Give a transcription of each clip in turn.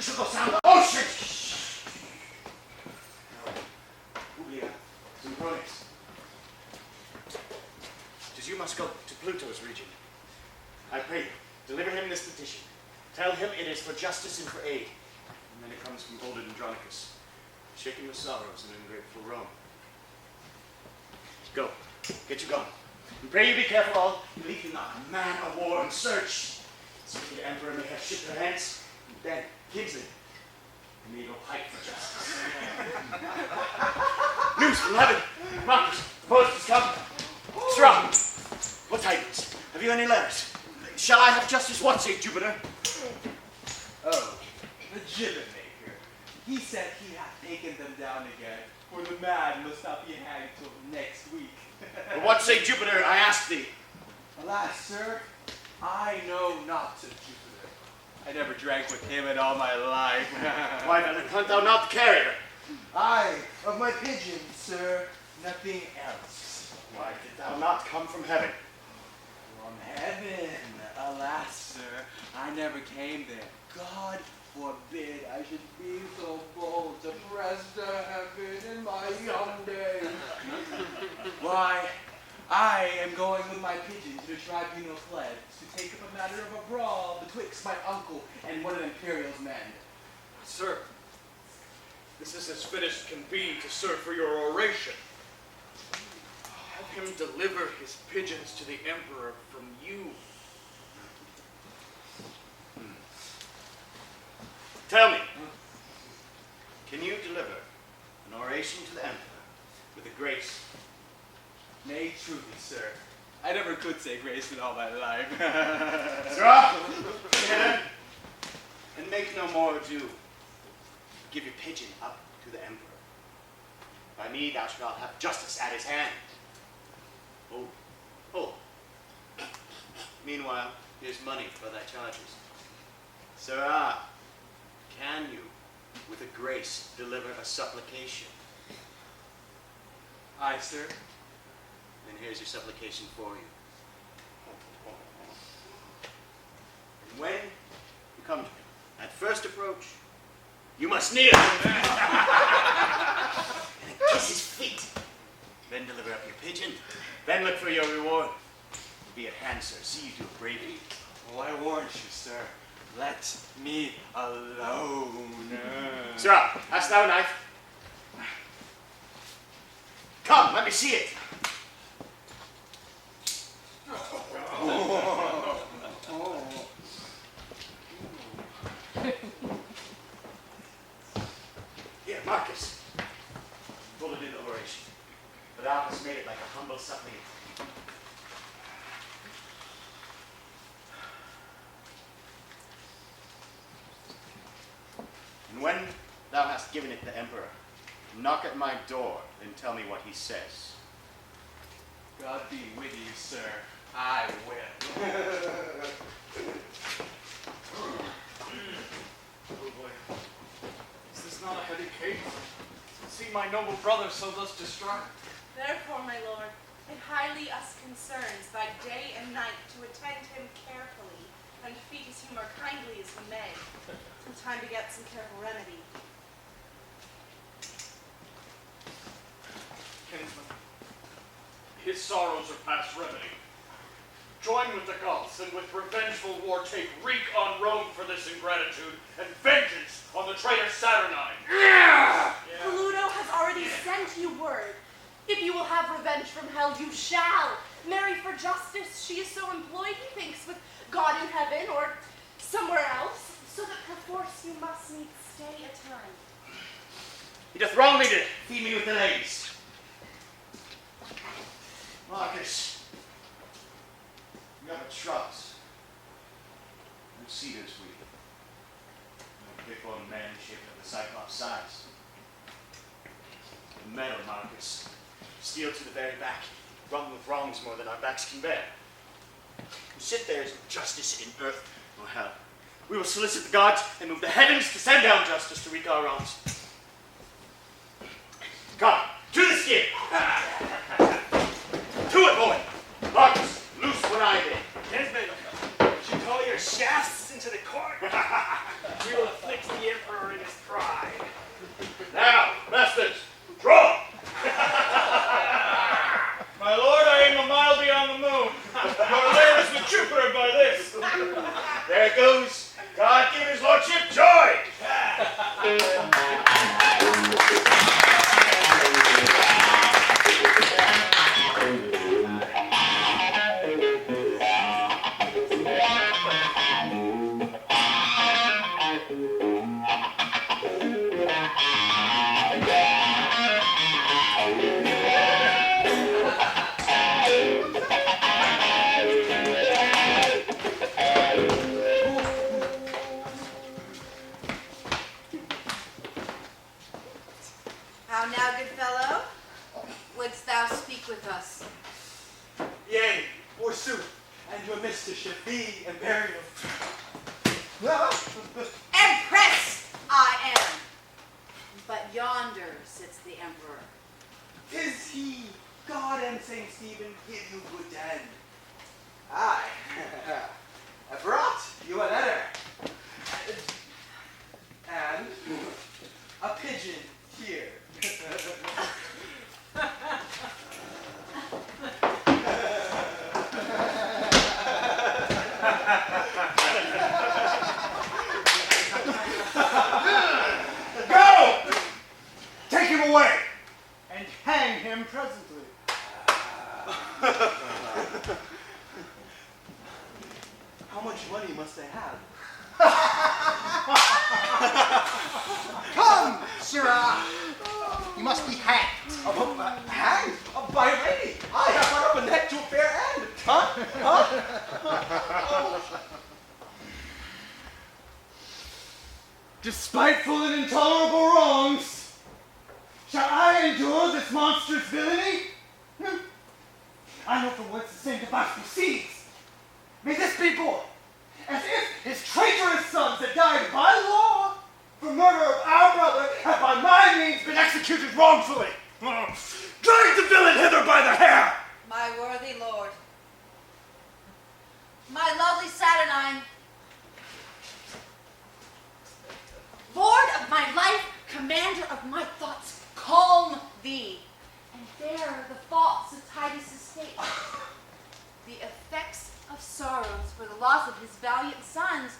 shall go sound the ocean! Publia, Sempronius. 'Tis you must go to Pluto's region. I pray you, deliver him this petition. Tell him it is for justice and for aid. And then it comes from old Andronicus, shaken with sorrows and ungrateful Rome. Go, get you gone. And pray you be careful all, you leave you not a man of war and search. So the emperor may have shipped her hence, and then Kingsley may go fight for justice. News from heaven! Marcus, the post has come. Strong! What tidings? Have you any letters? Shall I have justice? What say Jupiter? Oh, the gibbet maker. He said he hath taken them down again, for the man must not be hanged till next week. But what say Jupiter, I ask thee? Alas, sir, I know not of Jupiter. I never drank with him in all my life. Why then hunt thou not the carrier? I, of my pigeon, sir, nothing else. Why did thou not come from heaven? From heaven, alas, sir, I never came there. God forbid I should be so bold to press to heaven in my young days. Why, I am going with my pigeon to the tribunal pledge to take up a matter of a brawl betwixt my uncle and one of Imperial's men. Sir, this is as fit as can be to serve for your oration. Have him deliver his pigeons to the emperor from you. Tell me, can you deliver an oration to the emperor with a grace? Nay, truly, sir, I never could say grace in all my life. Sir, and make no more ado. Give your pigeon up to the emperor. By me thou shalt have justice at his hand. Oh. Meanwhile, here's money for thy charges. Sirrah, can you, with a grace, deliver a supplication? Aye, sir. Then here's your supplication for you. And when you come to him, at first approach, you must kneel and kiss his feet. Then deliver up your pigeon. Then look for your reward. Be at hand, sir. See you do it bravely. Oh, I warn you, sir. Let me alone. Sirrah, hast thou a knife? Come, let me see it. Here, Marcus. Bulleted in the oration. But thou hast made it like a humble suppliant. And when thou hast given it the emperor, knock at my door and tell me what he says. God be with you, sir. I will. Oh boy. Is this not a heady case? See my noble brother so thus distraught. Therefore, my lord, it highly us concerns by day and night to attend him carefully, and feed his humor kindly as we may, till time to get some careful remedy. Kinsman, his sorrows are past remedy. Join with the Goths, and with revengeful war take wreak on Rome for this ingratitude, and vengeance on the traitor Saturnine. Yeah. Pluto has already sent you word. If you will have revenge from hell, you shall. Marry for justice, she is so employed, he thinks, with God in heaven or somewhere else, so that perforce you must needs stay a time. He doth wrong me to feed me with the ladies. Marcus, you have a trust. No cedars we. No thick-boned man shaped of the Cyclops size. The metal, Marcus. Steel to the very back. Wrung with wrongs more than our backs can bear. Who sit there is no justice in earth nor hell. We will solicit the gods and move the heavens to send down justice to wreak our wrongs. Come, to the skin! To it, boy! Marcus, loose one eye there. Kinsman, should call your shafts into the court. We will afflict the emperor in his pride. Now, masters, draw! My lord, I am a mile beyond the moon. Your lair is with Jupiter by this. There it goes. God give his lordship joy. How now, good fellow? Wouldst thou speak with us? Yea, forsooth, and your mistress be and burial. Empress I am. But yonder sits the emperor. 'Tis he, God and Saint Stephen give you good end. I brought you a letter. And a pigeon here. Go! Take him away and hang him presently. How much money must I have? Come, sirrah! You must be hanged. Hanged? By a lady. I have run up a neck to a fair end. Despiteful and intolerable wrongs, shall I endure this monstrous villainy? I know from whence the same device proceeds. May this be born, as if his traitorous sons had died by law for murder of our brother have by my means been executed wrongfully. Drag the villain hither by the hair! My worthy lord. My lovely Saturnine. Lord of my life, commander of my thoughts, calm thee. And there the faults of Titus' state. The effects of sorrows for the loss of his valiant sons,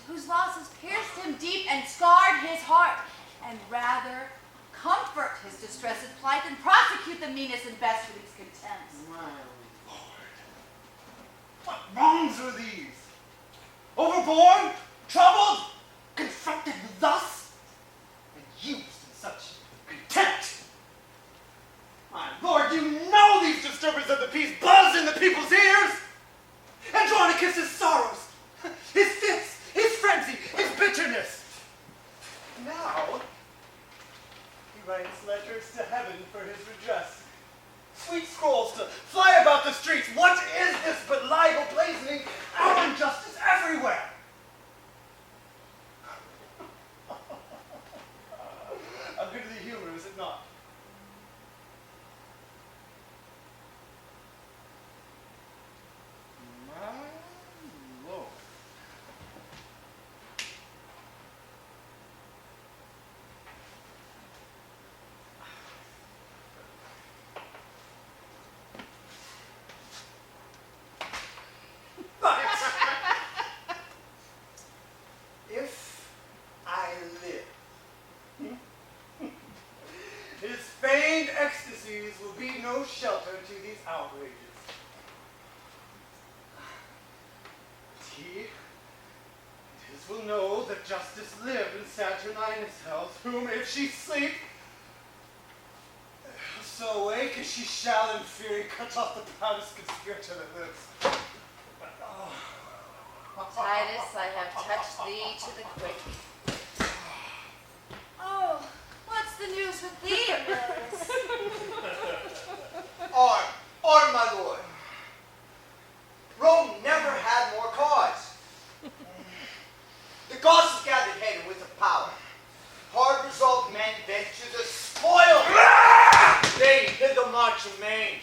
whose losses pierced him deep and scarred his heart, and rather comfort his distressed plight and prosecute the meanest and best for these contempts. My lord, what wrongs are these? Overborne, troubled, confronted thus, and used in such contempt. My lord, you know these disturbers of the peace buzz in the people's ears. Andronicus' sorrows, his fits, his frenzy, his bitterness. Now, he writes letters to heaven for his redress. Sweet scrolls to fly about the streets. What is this but libel blazoning our injustice everywhere? A goodly humor, is it not? My lord. But if I live, his feigned ecstasies will be no shelter to these outrages. He and his will know that justice live in Saturninus' house, whom if she sleep, so awake as she shall in fury cut off the proudest conspirator that lives. Titus, I have touched thee to the quick. Oh, what's the news with thee, Empress? Arm, my lord. Rome never had more cause. The gods have gathered head with the power. Hard resolved men bent to the spoil. They hither march amain,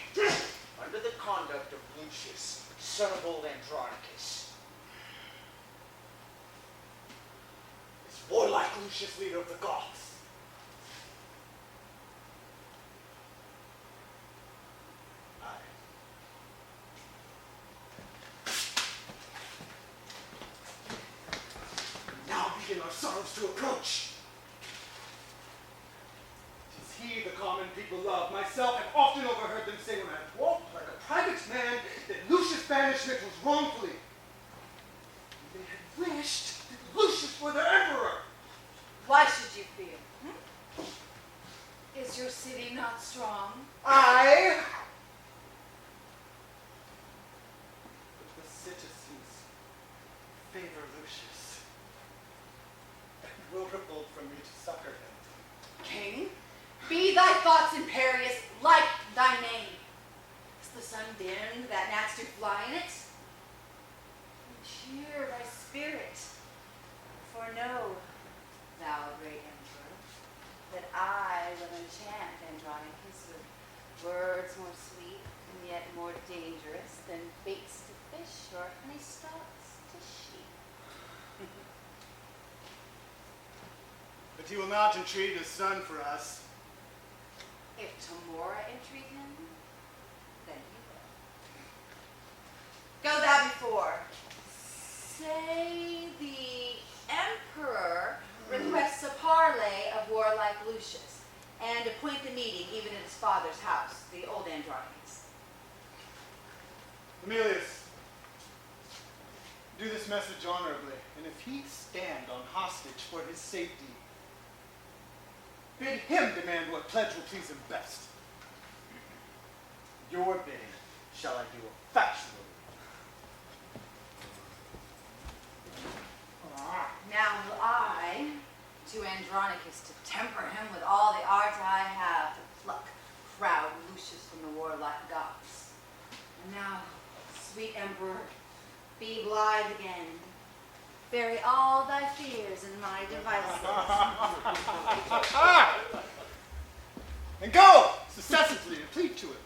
under the conduct of Lucius, son of old Andronicus. warlike Lucius, leader of the Goths. Aye. Now begin our sorrows to approach. 'Tis he the common people love. Myself have often overheard them say when I walked like a private man that Lucius' banishment was wrongfully. They had wished that Lucius were their emperor. Why should you fear? Is your city not strong? Aye. But the citizens favor Lucius and will revolt from me to succor him. King, be thy thoughts imperious like thy name. Is the sun dimmed that gnats do fly in it? And cheer thy spirit, for know, thou great emperor, that I will enchant Andronicus with words more sweet and yet more dangerous than baits to fish or honey stalks to sheep. But he will not entreat his son for us. If Tamora entreat him, then he will. Go thou before. Say the emperor requests a parley of warlike Lucius, and appoint the meeting even at his father's house, the old Andronicus. Emilius, do this message honorably, and if he stand on hostage for his safety, bid him demand what pledge will please him best. Your bidding shall I do effectually. Now will I, to Andronicus, to temper him with all the art I have to pluck proud Lucius from the warlike Goths. And now, sweet emperor, be blithe again. Bury all thy fears in my devices. And go successively and plead to it.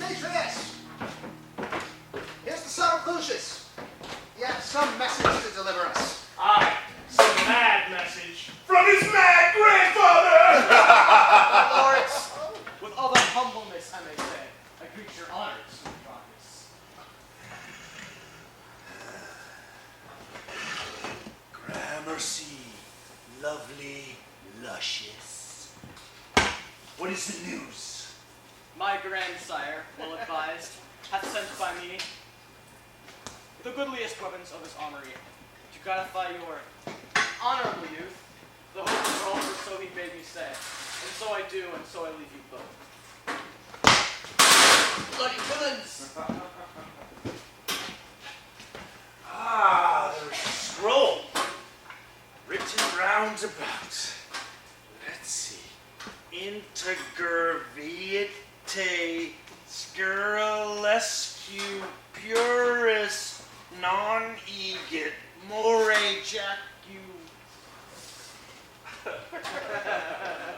Demetrius! Here's the son of Lucius. He has some message to deliver us. Aye, some mad message from his mad grandfather! My lords, with all the humbleness I may say, I greet your honors, Andronicus. Gramercy, lovely, luscious. What is the news? My grandsire, well advised, hath sent by me the goodliest weapons of his armory to gratify your honorable youth. The hope of Rome, for so he bade me say. And so I do, and so I leave you both. Bloody villains! Ah, there's a scroll written round about. Let's see. Integer vietae scurrilesque puris non egit more jacu.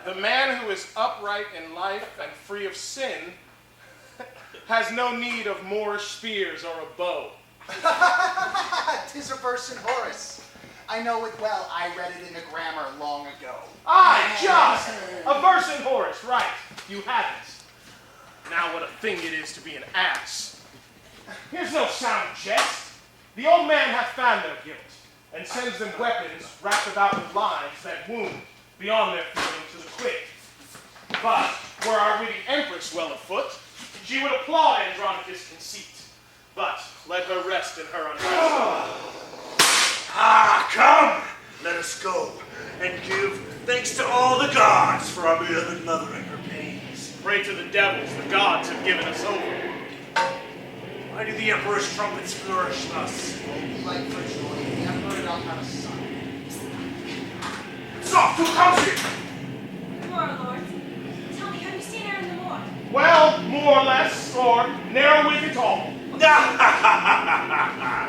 The man who is upright in life and free of sin has no need of Moorish spears or a bow. 'Tis a verse in Horace. I know it well. I read it in the grammar long ago. Aye, just! A verse in Horace, right. You haven't. Now what a thing it is to be an ass. Here's no sound jest. The old man hath found their guilt, and sends them weapons wrapped about with lines that wound beyond their feeling to the quick. But were our witty empress well afoot, she would applaud Andronicus' conceit. But let her rest in her unrest. Ah, come! Let us go and give thanks to all the gods for our beloved mother and her pains. Pray to the devils the gods have given us over. Why do the Emperor's trumpets flourish thus? Like for joy, the Emperor not have a son. Soft, who comes here? Moor, Lord. Tell me, have you seen Aaron the Moor? Well, more or less, or narrow with it all.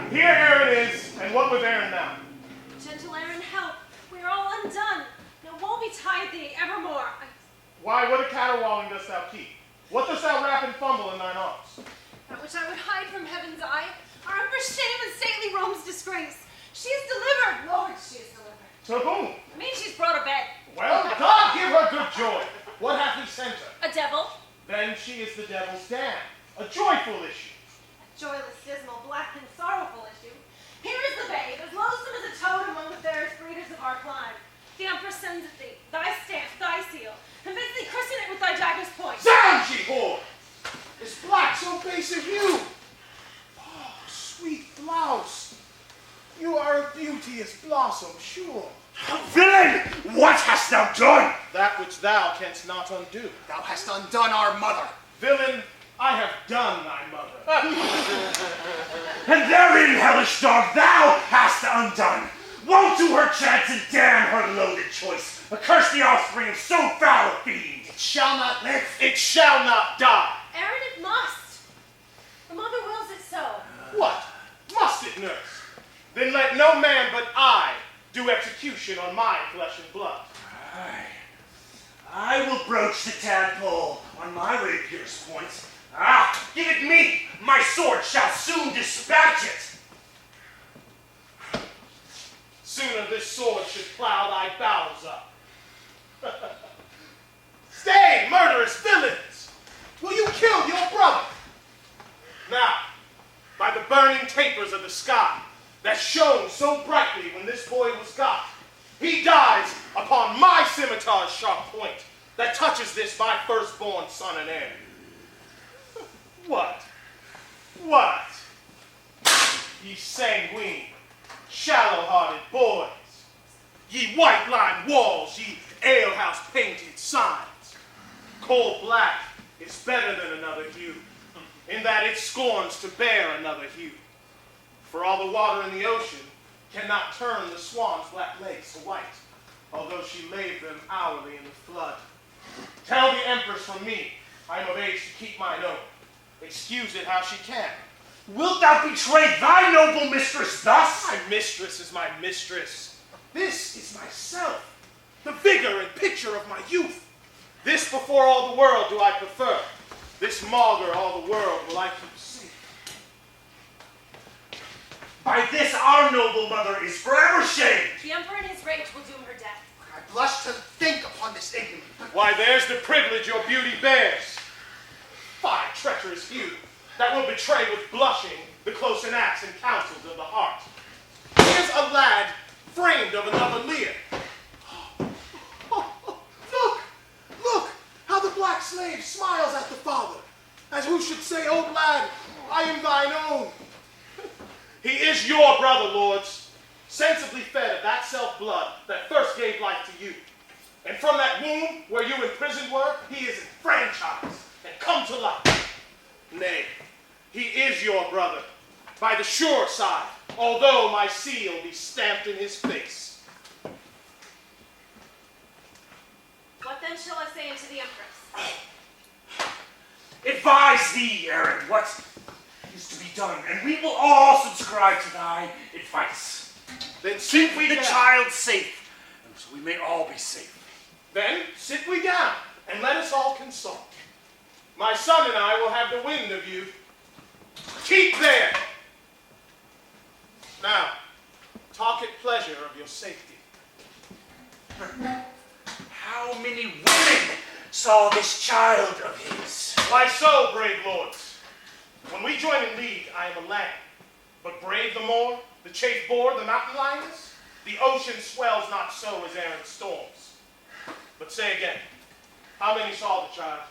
Here Aaron is, and what with Aaron now? Gentle Aaron, help. We are all undone. Now woe betide thee evermore. Why, what a caterwauling dost thou keep? What dost thou wrap and fumble in thine arms? That which I would hide from heaven's eye, our Emperor's shame and stately Rome's disgrace. She is delivered, Lord, she is delivered. To whom? I mean, she's brought a bed. Well, God give her good joy. What hath he sent her? A devil. Then she is the devil's dam. A joyful issue. A joyless, dismal, black, and sorrowful issue. Here is the babe, as loathsome as a toad among the fairest breeders of our clime. The Emperor sends it thee, thy stamp, thy seal, and bids thee christen it with thy dagger's point. Sound, ye whore! Is black so base of hue? Oh, sweet blouse, you are a beauteous blossom, sure. Villain! What hast thou done? That which thou canst not undo. Thou hast undone our mother. Villain, I have done thy mother. And therein, hellish dog, thou hast undone. Woe to her chance and damn her loaded choice. Accurse the offspring of so foul a fiend. It shall not live. It shall not die. Aaron, it must. The mother wills it so. What? Must it, nurse? Then let no man but I do execution on my flesh and blood. Aye. I will broach the tadpole on my rapier's point. Ah, give it me. My sword shall soon dispatch it. Sooner this sword should plow thy bowels up. Stay, murderous villains! Will you kill your brother? Now, by the burning tapers of the sky that shone so brightly when this boy was got, he dies upon my scimitar's sharp point that touches this my firstborn son and heir. What? What? Ye sanguine, shallow-hearted boys, ye white-lined walls, ye alehouse-painted signs. Coal black is better than another hue, in that it scorns to bear another hue. For all the water in the ocean cannot turn the swan's black legs to white, although she lave them hourly in the flood. Tell the empress from me, I am of age to keep mine own. Excuse it how she can. Wilt thou betray thy noble mistress thus? My mistress is my mistress. This is myself, the vigor and picture of my youth. This before all the world do I prefer. This maugre all the world will I keep safe. By this our noble mother is forever shamed. The Emperor in his rage will doom her death. I blush to think upon this ignominy. Why, there's the privilege your beauty bears. Fie, treacherous hue, that will betray with blushing the close enacts and counsels of the heart. Here's a lad framed of another leer. Look, how the black slave smiles at the father, as who should say, "Old lad, I am thine own." He is your brother, lords, sensibly fed of that self-blood that first gave life to you. And from that womb where you imprisoned were, he is enfranchised and come to life. Nay, he is your brother, by the sure side, although my seal be stamped in his face. What then shall I say unto the Empress? Advise thee, Aaron, what is to be done, and we will all subscribe to thy advice. Then Keep sit we the down. child safe, and so we may all be safe. Then sit we down, and let us all consult. My son and I will have the wind of you. Keep there. Now, talk at pleasure of your safety. How many women saw this child of his? Why so, brave lords? When we join in league, I am a lamb. But brave the Moor, the chaste boar, the mountain lioness, the ocean swells not so as Aaron's storms. But say again, how many saw the child?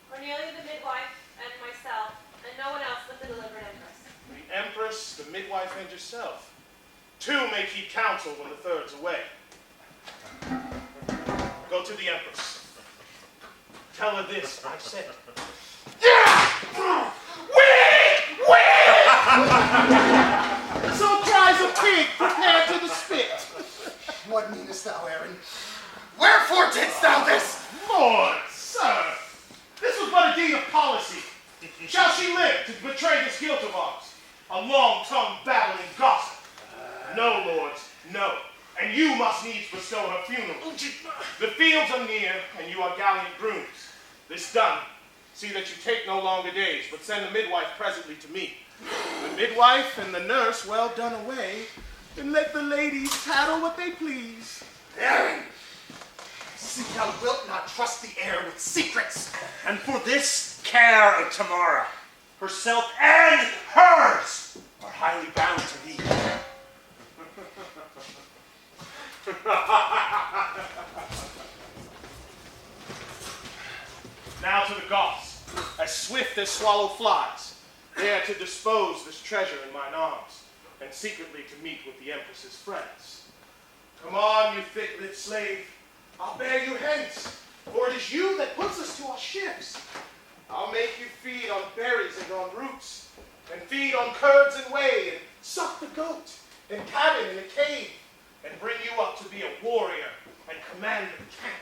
Cornelia the midwife, and myself, and no one else but the delivered Empress. The empress, the midwife, and yourself. Two may keep counsel when the third's away. Go to the empress. Tell her this, I said it. So cries a pig prepared to the spit. What meanest thou, Aaron? Wherefore didst thou this? Lord, sir, this was but a deed of policy. Shall she live to betray this guilt of ours? A long-tongued babbling gossip. No, lords, no. And you must needs bestow her funeral. The fields are near, and you are gallant grooms. This done, see that you take no longer days, but send the midwife presently to me. The midwife and the nurse well done away, and let the ladies tattle what they please. Aaron! See thou wilt not trust the air with secrets. And for this care of Tamora, herself and hers are highly bound to thee. Now to the Goths, as swift as swallow flies, they are to dispose this treasure in mine arms, and secretly to meet with the Empress's friends. Come on, you thick-lipped slave, I'll bear you hence, for it is you that puts us to our ships. I'll make you feed on berries and on roots, and feed on curds and whey, and suck the goat, and cabin in a cave, and bring you up to be a warrior and command the camp.